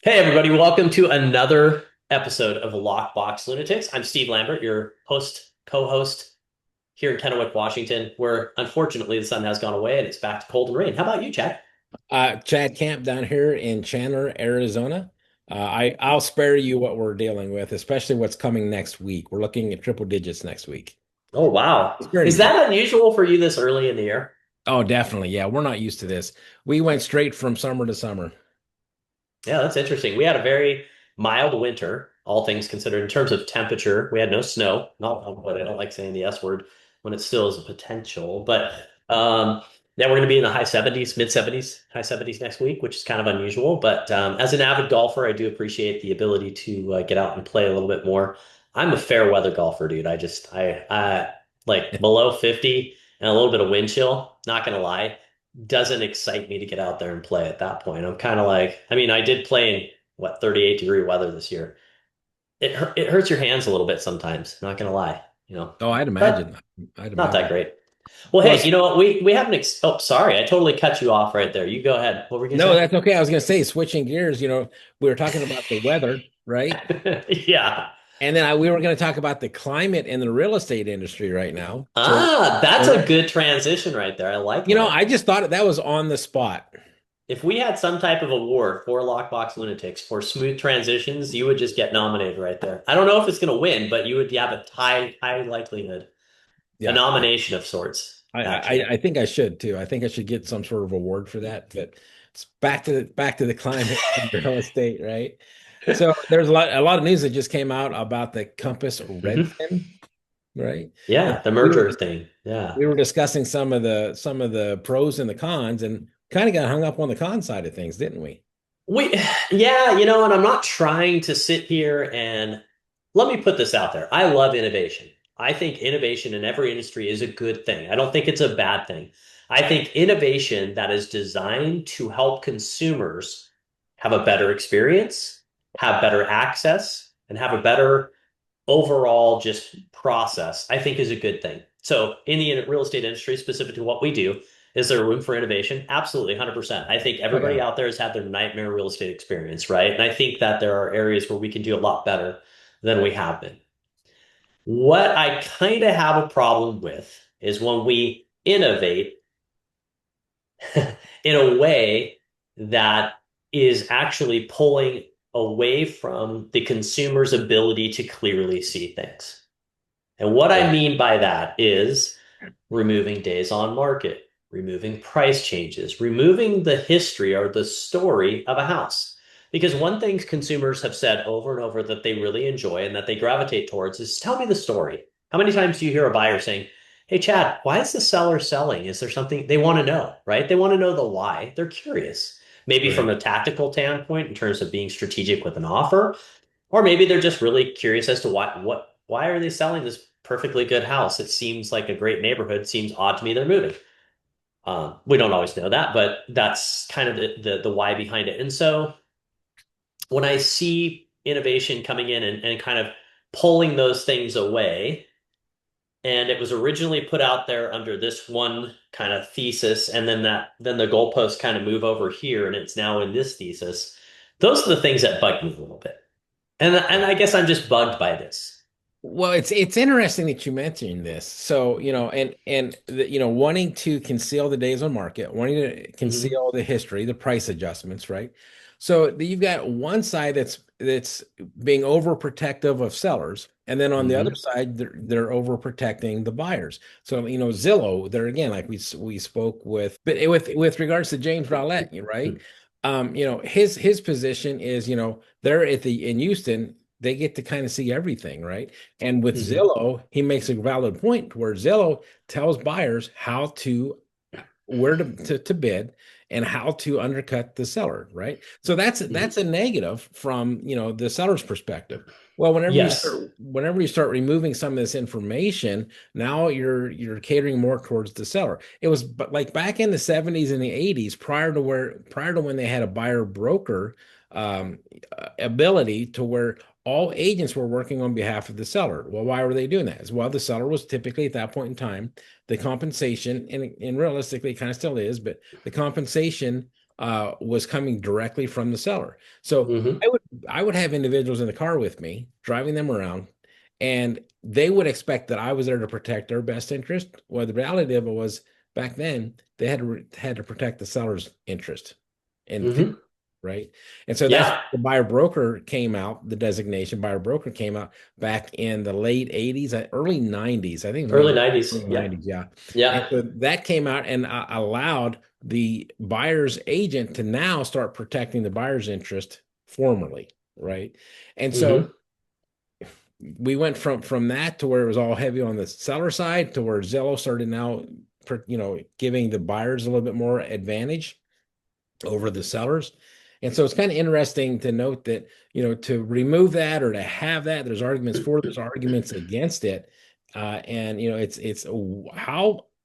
Hey, everybody, welcome to another episode of Lockbox Lunatics. I'm Steve Lambert, your co-host here in Kennewick, Washington, where unfortunately the sun has gone away and it's back to cold and rain. How about you, Chad? Chad Camp down here in Chandler, Arizona. I'll spare you what we're dealing with, especially what's coming next week. We're looking at triple digits next week. Oh, wow. It's very Is tough. that unusual for you this early in the year? Oh, definitely. Yeah, we're not used to this. We went straight from summer to summer. Yeah, that's interesting. We had a very mild winter, all things considered. In terms of temperature, we had no snow. Not, but I don't like saying the S word when it still is a potential. But yeah, we're going to be in the high 70s, mid 70s, high 70s next week, which is kind of unusual. But as an avid golfer, I do appreciate the ability to get out and play a little bit more. I'm a fair weather golfer, dude. I like below 50 and a little bit of wind chill. Not going to lie, doesn't excite me to get out there and play at that point. I'm kind of like, I mean, I did play in what 38-degree weather this year. It hurts your hands a little bit sometimes, not gonna lie, Oh, I'd but imagine. I'd not that imagine. great. Well, Well, hey, you know what? We have an oh, sorry, I totally cut you off right there. You go ahead. What were we no, gonna that's okay. I was going to say, switching gears, we were talking about the weather, right? say? Yeah. And then we were going to talk about the climate in the real estate industry right now. So, Ah, that's a so, good transition right there. I like that. I just thought that was on the spot. If we had some type of award for Lockbox Lunatics for smooth transitions, you would just get nominated right there. I don't know if it's going to win, but you would have a high likelihood, a Yeah. nomination of sorts, I actually. think I should too. I think I should get some sort of award for that. But it's back to the climate and real estate, right? So there's a lot of news that just came out about the Compass Mhm. Redfin, right? And Yeah, the we were merger thing. Yeah. we were discussing some of the pros and the cons, and kind of got hung up on the con side of things, didn't we? We, yeah, and I'm not trying to sit here and let me put this out there. I love innovation. I think innovation in every industry is a good thing. I don't think it's a bad thing. I think innovation that is designed to help consumers have a better experience, have better access, and have a better overall just process, I think is a good thing. So in the real estate industry, specific to what we do, is there room for innovation? Absolutely, 100%. I think Oh everybody yeah. out there has had their nightmare real estate experience, right? And I think that there are areas where we can do a lot better than we have been. What I kind of have a problem with is when we innovate in a way that is actually pulling away from the consumer's ability to clearly see things. And what I Yeah. mean by that is removing days on market, removing price changes, removing the history or the story of a house. Because one thing consumers have said over and over that they really enjoy and that they gravitate towards is tell me the story. How many times do you hear a buyer saying, "Hey, Chad, why is the seller selling? Is there something they want to know, right? They want to know the why. They're curious. Maybe from Right. a tactical standpoint in terms of being strategic with an offer, or maybe they're just really curious as to why are they selling this perfectly good house? It seems like a great neighborhood. Seems odd to me they're moving. We don't always know that, but that's kind of the why behind it. And so when I see innovation coming in and kind of pulling those things away, and it was originally put out there under this one kind of thesis, and then the goalposts kind of move over here, and it's now in this thesis. Those are the things that bug me a little bit. And Yeah. I guess I'm just bugged by this. Well, it's interesting that you mentioned this. So, wanting to conceal the days on market, wanting to Mhm. conceal the history, the price adjustments, right? So you've got one side that's being overprotective of sellers, and then on the other Hmm. side, they're overprotecting the buyers. So, Zillow, there again, like we spoke with, but with regards to James Rowlett, right? His position is, they're in Houston, they get to kind of see everything, right? And with Hmm. Zillow, he makes a valid point where Zillow tells buyers how to where to bid and how to undercut the seller, right? So that's Hmm. a negative from the seller's perspective. Well, Yes. whenever you start removing some of this information, now you're catering more towards the seller. It was but like back in the 70s and the 80s, prior to when they had a buyer broker um, ability to where all agents were working on behalf of the seller. Well, why were they doing that? As well, the seller was typically at that point in time the compensation, and realistically, it kind of still is, but the compensation was coming directly from the seller. So Hmm. I would have individuals in the car with me, driving them around, and they would expect that I was there to protect their best interest. Well, the reality of it was back then they had to protect the seller's interest in theory, Hmm. right? And so that's Yeah. the buyer broker came out, the designation buyer broker came out back in the late 80s, early 90s. I think Early maybe 90s. early Yeah. 90s, yeah. And Yeah. so that came out and allowed the buyer's agent to now start protecting the buyer's interest formally, right? And so Hmm. we went from that to where it was all heavy on the seller side to where Zillow started now, giving the buyers a little bit more advantage over the sellers. And so it's kind of interesting to note that, to remove that or to have that, there's arguments for, there's arguments against it. And it's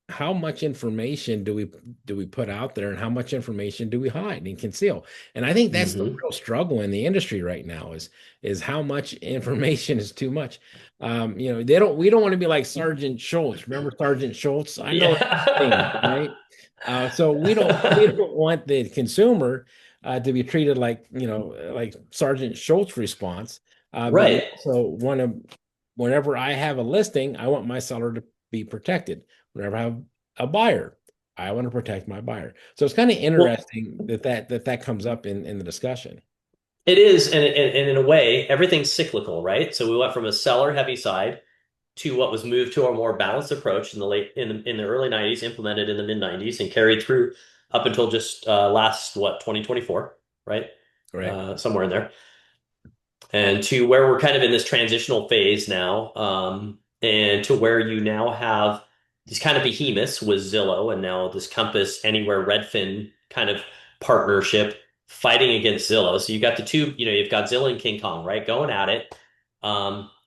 how much information do we put out there and how much information do we hide and conceal? And I think that's the Hmm. real struggle in the industry right now is how much information is too much. We don't want to be like Sergeant Schultz. Remember Sergeant Schultz? I know everything, Yeah. right? So we don't want the consumer to be treated like like Sergeant Schultz response, but we Right. also want to. Whenever I have a listing, I want my seller to be protected. Whenever I have a buyer, I want to protect my buyer. So it's kind of Well, interesting that comes up in the discussion. it is, and in a way, everything's cyclical, right? So we went from a seller heavy side to what was moved to a more balanced approach in the early 90s, implemented in the mid 90s, and carried through up until just last, what, 2024, right? Right. Somewhere in there. And to where we're kind of in this transitional phase now, and to where you now have these kind of behemoths with Zillow and now this Compass Anywhere Redfin kind of partnership fighting against Zillow. So you got the two, you've got Zillow and King Kong, right, going at it,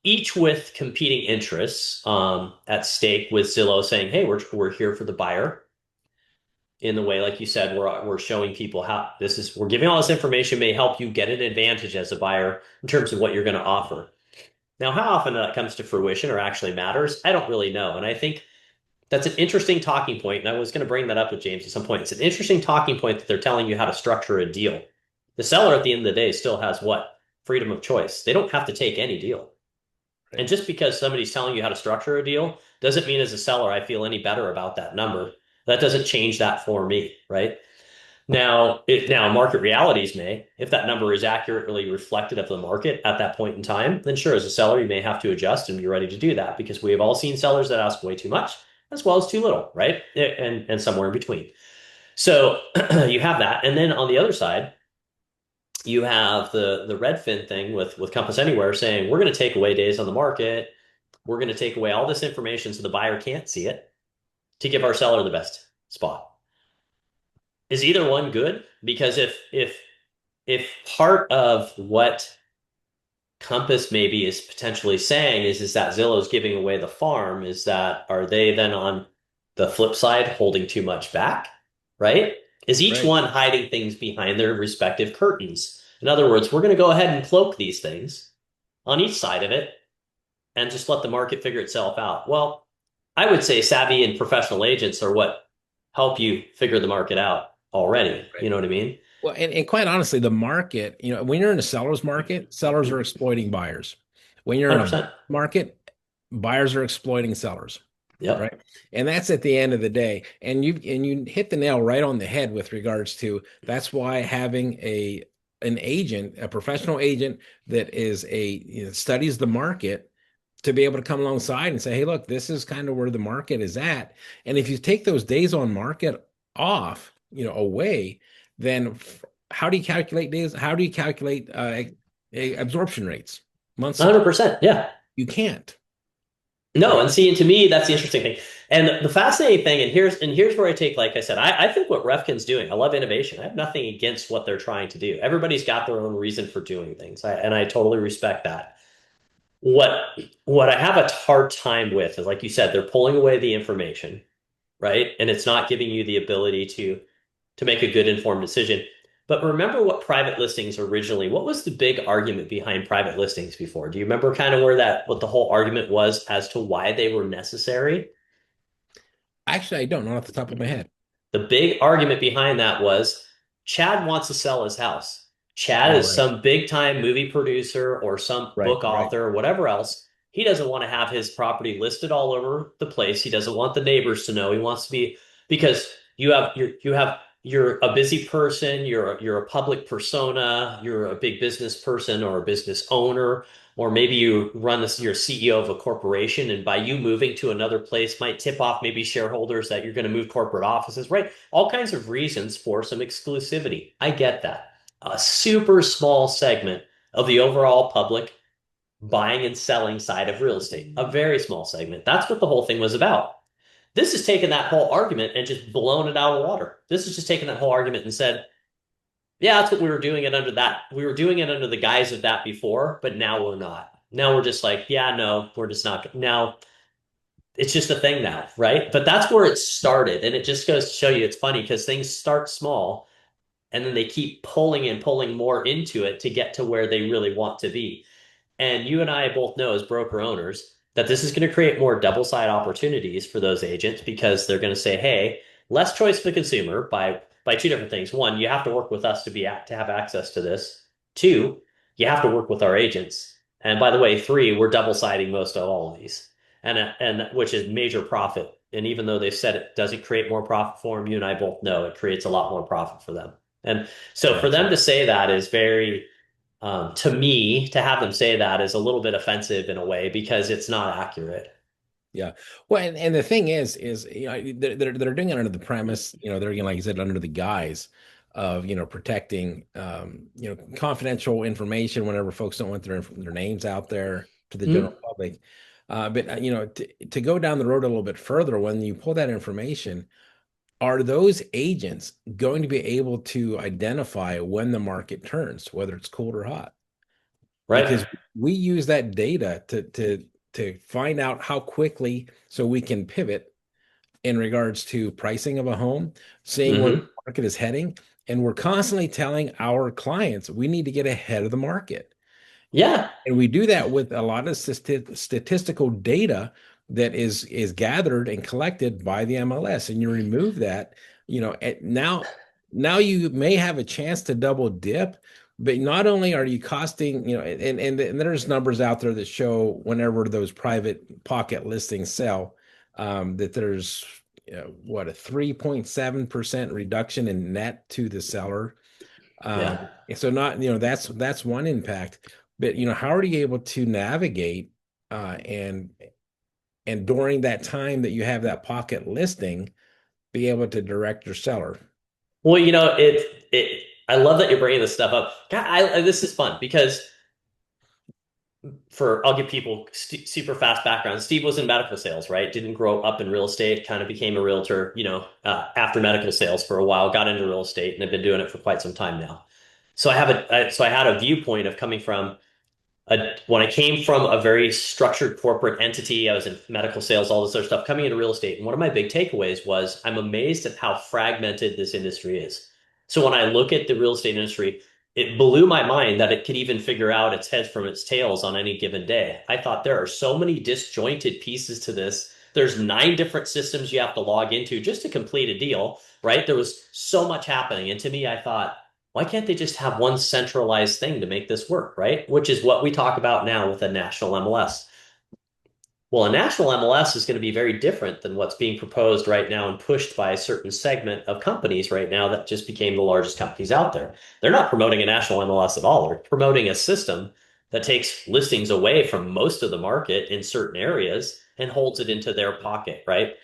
each with competing interests at stake. With Zillow saying, "Hey, we're here for the buyer." In the way, like you said, we're showing people how we're giving all this information may help you get an advantage as a buyer in terms of what you're going to offer. Now, how often that comes to fruition or actually matters, I don't really know. And I think that's an interesting talking point. And I was going to bring that up with James at some point. It's an interesting talking point that they're telling you how to structure a deal. The seller at the end of the day still has what? Freedom of choice. They don't have to take any deal. And Right. just because somebody's telling you how to structure a deal doesn't mean as a seller I feel any better about that number. That doesn't change that for me, right? Now market realities may, if that number is accurately reflected of the market at that point in time, then sure, as a seller, you may have to adjust and be ready to do that because we have all seen sellers that ask way too much as well as too little, right? And somewhere in between. So you have that. And then on the other side, you have the Redfin thing with Compass Anywhere saying we're going to take away days on the market. We're going to take away all this information so the buyer can't see it to give our seller the best spot. Is either one good? Because if part of what Compass maybe is potentially saying is that Zillow's giving away the farm, is that are they then on the flip side holding too much back? Right? Is each Right. one hiding things behind their respective curtains? In other words, we're going to go ahead and cloak these things on each side of it and just let the market figure itself out. Well, I would say savvy and professional agents are what help you figure the market out already. Right. You know what I mean? Well, and quite honestly, the market, when you're in a seller's market, sellers are exploiting buyers. When you're in a 100%. market, buyers are exploiting sellers, Yep. right? And that's at the end of the day. And you hit the nail right on the head with regards to that's why having an agent, a professional agent that studies the market to be able to come alongside and say, hey, look, this is kind of where the market is at. And if you take those days on market off, away, then how do you calculate days? How do you calculate absorption rates, month supply? 100%. Yeah. You can't, No, right? and see, and to me, that's the interesting thing. And the fascinating thing, and here's where I take, like I said, I think what Refkin's doing, I love innovation. I have nothing against what they're trying to do. Everybody's got their own reason for doing things, and I totally respect that. What what I have a hard time with is, like you said, they're pulling away the information, right? And it's not giving you the ability to make a good informed decision. But remember what private listings originally, what was the big argument behind private listings before? Do you remember kind of what the whole argument was as to why they were necessary? Actually, I don't know off the top of my head. The big argument behind that was Chad wants to sell his house. Chad Oh, is right. some big time movie producer or some Right, book right. author or whatever else. He doesn't want to have his property listed all over the place. He doesn't want the neighbors to know. He wants to be because you're a busy person, you're a public persona, you're a big business person or a business owner, or maybe you run this, you're CEO of a corporation, and by you moving to another place might tip off maybe shareholders that you're going to move corporate offices, right? All kinds of reasons for some exclusivity. I get that. A super small segment of the overall public buying and selling side of real estate, a very small segment. That's what the whole thing was about. This has taken that whole argument and just blown it out of water. This has just taken that whole argument and said, yeah, that's what we were doing it under that. We were doing it under the guise of that before, but now we're not. Now we're just like, yeah, no, we're just not. Now it's just a thing now, right? But that's where it started. And it just goes to show you it's funny because things start small and then they keep pulling and pulling more into it to get to where they really want to be. And you and I both know as broker owners that this is going to create more double side opportunities for those agents because they're going to say, hey, less choice for the consumer by two different things. One, you have to work with us to have access to this. Two, you have to work with our agents. And by the way, three, we're double siding most of all of these. And which is major profit. And even though they've said it doesn't create more profit for them, you and I both know it creates a lot more profit for them. And so for Yes, them yes. to say that is very to me, to have them say that is a little bit offensive in a way because it's not accurate. Yeah. Well, and the thing is, they're doing it under the premise, they're, like you said, under the guise of, protecting, confidential information whenever folks don't want their names out there to the Hmm? general public. But, to go down the road a little bit further, when you pull that information, are those agents going to be able to identify when the market turns, whether it's cold or hot? Right? Because we use that data to find out how quickly so we can pivot in regards to pricing of a home, seeing where the Hmm. market is heading, and we're constantly telling our clients we need to get ahead of the market. Yeah. And we do that with a lot of statistical data that is gathered and collected by the MLS. And you remove that, now you may have a chance to double dip, but not only are you costing, and there's numbers out there that show whenever those private pocket listings sell, that there's what, a 3.7% reduction in net to the seller. Yeah. And so not, that's one impact. But how are you able to navigate and during that time that you have that pocket listing, be able to direct your seller? Well, it I love that you're bringing this stuff up. God, this is fun because I'll give people super fast background. Steve was in medical sales, right? Didn't grow up in real estate, kind of became a realtor, after medical sales for a while, got into real estate and have been doing it for quite some time now. So I had a viewpoint of coming from when I came from a very structured corporate entity, I was in medical sales, all this other stuff, coming into real estate. And one of my big takeaways was I'm amazed at how fragmented this industry is. So when I look at the real estate industry, it blew my mind that it could even figure out its heads from its tails on any given day. I thought there are so many disjointed pieces to this. There's 9 different systems you have to log into just to complete a deal, right? There was so much happening. And to me, I thought, why can't they just have one centralized thing to make this work, right? Which is what we talk about now with a national MLS. Well, a national MLS is going to be very different than what's being proposed right now and pushed by a certain segment of companies right now that just became the largest companies out there. They're not promoting a national MLS at all. They're promoting a system that takes listings away from most of the market in certain areas and holds it into their pocket, right?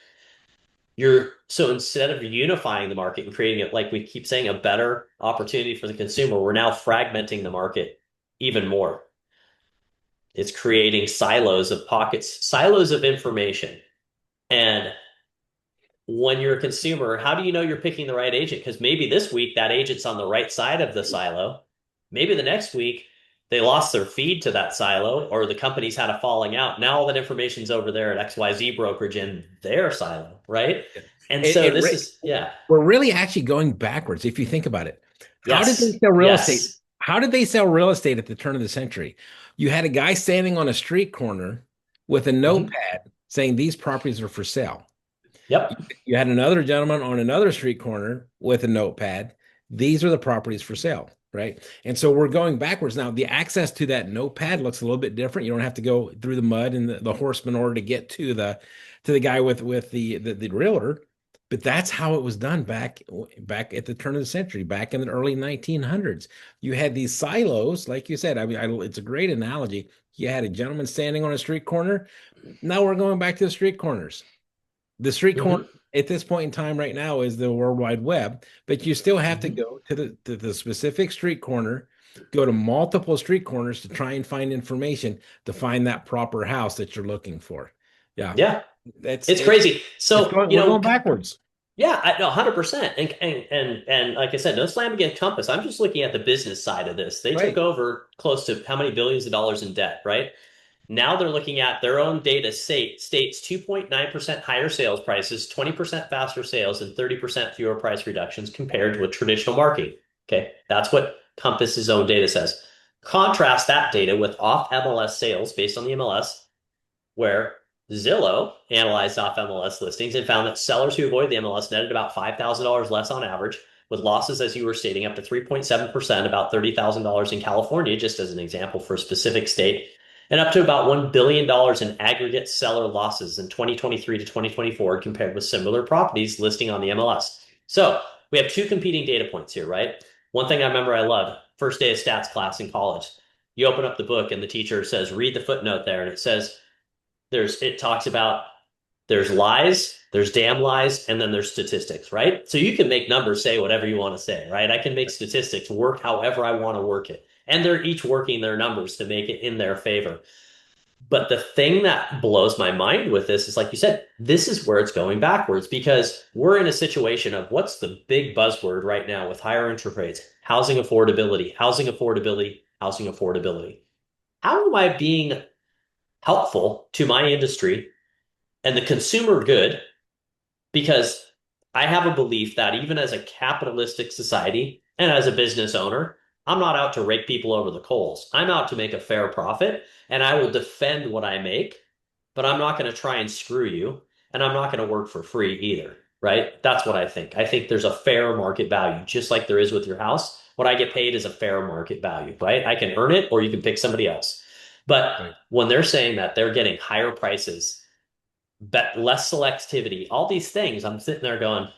So instead of unifying the market and creating it, like we keep saying, a better opportunity for the consumer, we're now fragmenting the market even more. It's creating silos of pockets, silos of information. And when you're a consumer, how do you know you're picking the right agent? Because maybe this week that agent's on the right side of the silo. Maybe the next week they lost their feed to that silo or the company's had a falling out. Now all that information's over there at XYZ brokerage in their silo, right? And It, so it this re- is, yeah. we're really actually going backwards if you think about it. How did they Yes. sell real estate? Yes. How did they sell real estate at the turn of the century? You had a guy standing on a street corner with a Hmm. notepad saying these properties are for sale. You Yep. you had another gentleman on another street corner with a notepad. these are the properties for sale, right? And so we're going backwards now. The access to that notepad looks a little bit different. You don't have to go through the mud and the horse manure to get to the guy with the realtor. But that's how it was done back at the turn of the century, back in the early 1900s. You had these silos, like you said. I mean, it's a great analogy. You had a gentleman standing on a street corner. Now we're going back to the street corners. The street corner Hmm. at this point in time right now is the World Wide Web, but you still have to Hmm. go to the specific street corner, go to multiple street corners to try and find information to find that proper house that you're looking for. Yeah, Yeah, that's it's crazy. it's So, going we're going backwards. yeah, I know 100%. And like I said, no slam against Compass. I'm just looking at the business side of this. They took Right. over close to how many billions of dollars in debt, right? Now they're looking at their own data states 2.9% higher sales prices, 20% faster sales, and 30% fewer price reductions compared to a traditional marketing. Okay, that's what Compass's own data says. Contrast that data with off MLS sales based on the MLS, where Zillow analyzed off MLS listings and found that sellers who avoid the MLS netted about $5,000 less on average, with losses, as you were stating, up to 3.7%, about $30,000 in California, just as an example for a specific state, and up to about $1 billion in aggregate seller losses in 2023 to 2024 compared with similar properties listing on the MLS. So we have two competing data points here, right? One thing I remember I loved, first day of stats class in college. You open up the book and the teacher says, read the footnote there, and it says, it talks about there's lies, there's damn lies, and then there's statistics, right? So you can make numbers say whatever you want to say, right? I can make statistics work however I want to work it. And they're each working their numbers to make it in their favor. But the thing that blows my mind with this is, like you said, this is where it's going backwards because we're in a situation of what's the big buzzword right now with higher interest rates? Housing affordability, housing affordability, housing affordability. How am I being helpful to my industry and the consumer good because I have a belief that even as a capitalistic society and as a business owner, I'm not out to rake people over the coals. I'm out to make a fair profit and I will defend what I make, but I'm not going to try and screw you and I'm not going to work for free either, right? That's what I think. I think there's a fair market value, just like there is with your house. What I get paid is a fair market value, right? I can earn it or you can pick somebody else. But Right. when they're saying that they're getting higher prices, but less selectivity, all these things, I'm sitting there going,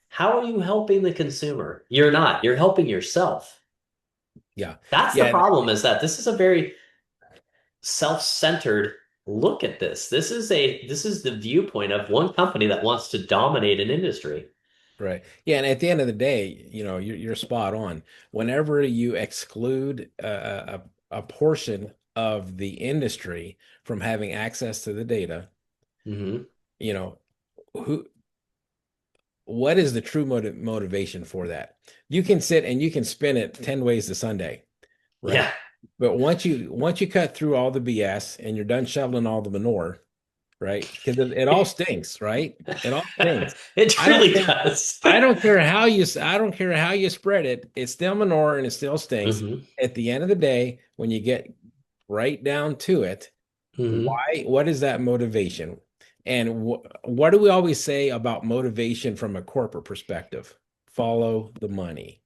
how are you helping the consumer? You're not. You're helping yourself. Yeah. That's the Yeah. problem is that this is a very self-centered look at this. This is the viewpoint of one company that wants to dominate an industry. Right. Yeah, and at the end of the day, you're spot on. Whenever you exclude a portion of the industry from having access to the data, Hmm. you know, who what is the true motivation for that? You can sit and you can spin it 10 ways to Sunday, Yeah. right? But once you cut through all the BS and you're done shoveling all the manure, right? Because it all stinks, right? It all stinks. It I don't truly care. does. I don't care how you spread it. It's still manure and it still stinks. Hmm. At the end of the day, when you get right down to it, Hmm. what is that motivation? And what do we always say about motivation from a corporate perspective? Follow the money.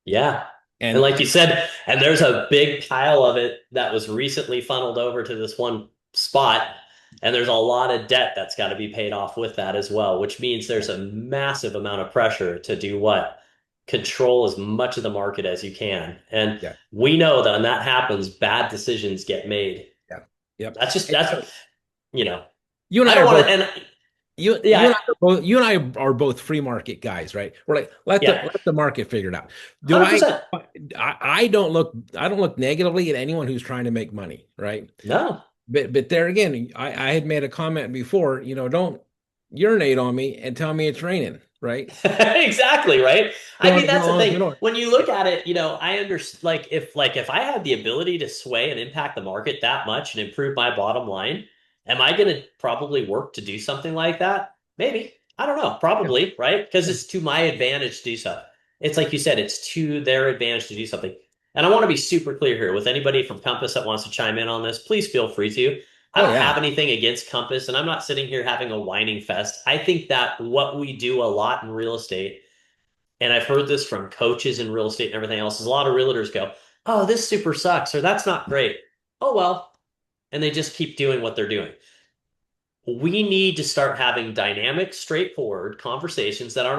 Yeah. And And like you said, and there's a big pile of it that was recently funneled over to this one spot. And there's a lot of debt that's got to be paid off with that as well, which means there's a massive amount of pressure to do what? Control as much of the market as you can. And yeah, we know that when that happens, bad decisions get made. yeah, yep. That's just, And that's, so you know, you and I I don't are want to, both and you and yeah, I are both free market guys, right? We're like, let the yeah, let the market figure it out. Do I 100%. I don't look negatively at anyone who's trying to make money, right? No. But there again, I had made a comment before, don't urinate on me and tell me it's raining, right? Exactly, right? I mean, Don't that's the don't thing. you know When you look at it, I understand like if I had the ability to sway and impact the market that much and improve my bottom line, am I going to probably work to do something like that? Maybe. I don't know. yeah, Probably, right? Because yeah. it's to my advantage to do so. It's like you said, it's to their advantage to do something. And I want to be super clear here with anybody from Compass that wants to chime in on this, please feel free to. I Oh don't yeah. have anything against Compass, and I'm not sitting here having a whining fest. I think that what we do a lot in real estate and I've heard this from coaches in real estate and everything else, is a lot of realtors go, "Oh, this super sucks," or "That's not great." Oh well, and they just keep doing what they're doing. We need to start having dynamic, straightforward conversations that are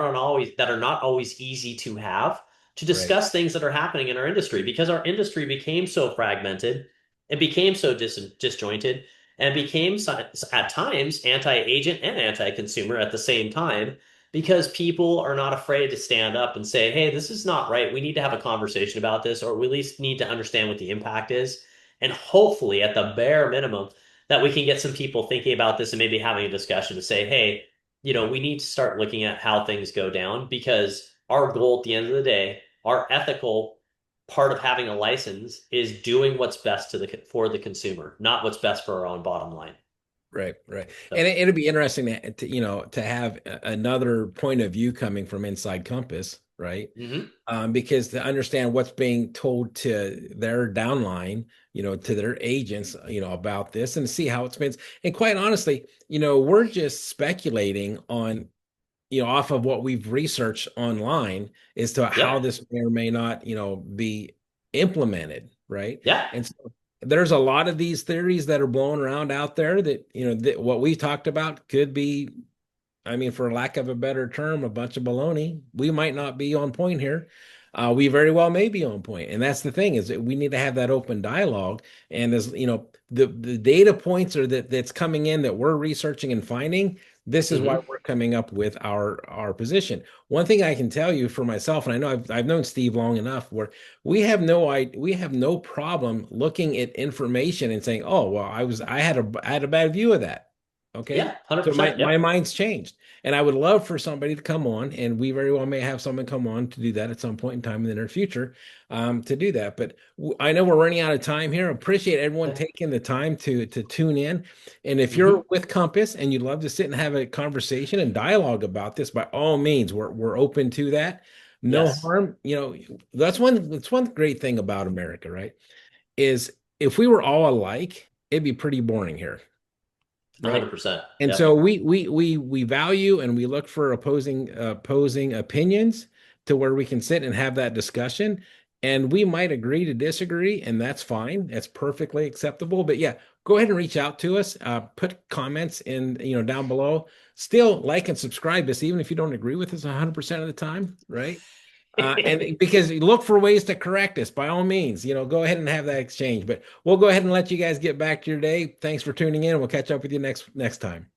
not always easy to have to Right. discuss things that are happening in our industry because our industry became so fragmented, it became so disjointed, and became at times anti-agent and anti-consumer at the same time because people are not afraid to stand up and say, "Hey, this is not right. We need to have a conversation about this, or we at least need to understand what the impact is." And hopefully, at the bare minimum, that we can get some people thinking about this and maybe having a discussion to say, hey, we need to start looking at how things go down because our goal at the end of the day, our ethical part of having a license is doing what's best for the consumer, not what's best for our own bottom line. Right, right. And So, it'd be interesting to have another point of view coming from inside Compass, right? mhm. Because to understand what's being told to their downline, to their agents, about this and see how it's been. And quite honestly, we're just speculating on, off of what we've researched online as to how Yep. this may or may not, be implemented, right? Yeah. And so there's a lot of these theories that are blowing around out there that, that what we talked about could be, I mean, for lack of a better term, a bunch of baloney. We might not be on point here. We very well may be on point. And that's the thing is that we need to have that open dialogue. And as the data points are that's coming in that we're researching and finding, this is why Hmm. we're coming up with our position. One thing I can tell you for myself, and I know I've known Steve long enough, where we have no problem looking at information and saying, oh, well, I had a bad view of that. Okay. Yeah. So my 100%. my Yep. mind's changed. And I would love for somebody to come on, and we very well may have someone come on to do that at some point in time in the near future, to do that. But I know we're running out of time here. Appreciate everyone taking the time to tune in. And if you're Hmm. with Compass and you'd love to sit and have a conversation and dialogue about this, by all means, we're open to that. No Yes. harm. That's one great thing about America, right? Is if we were all alike, it'd be pretty boring here, right? 100%. And so Yep. we value and we look for opposing opinions to where we can sit and have that discussion. And we might agree to disagree, and that's fine. That's perfectly acceptable. But yeah, go ahead and reach out to us. Put comments in, down below. Still like and subscribe to us, even if you don't agree with us 100% of the time, right? And because you look for ways to correct us, by all means, go ahead and have that exchange. But we'll go ahead and let you guys get back to your day. Thanks for tuning in. We'll catch up with you next time.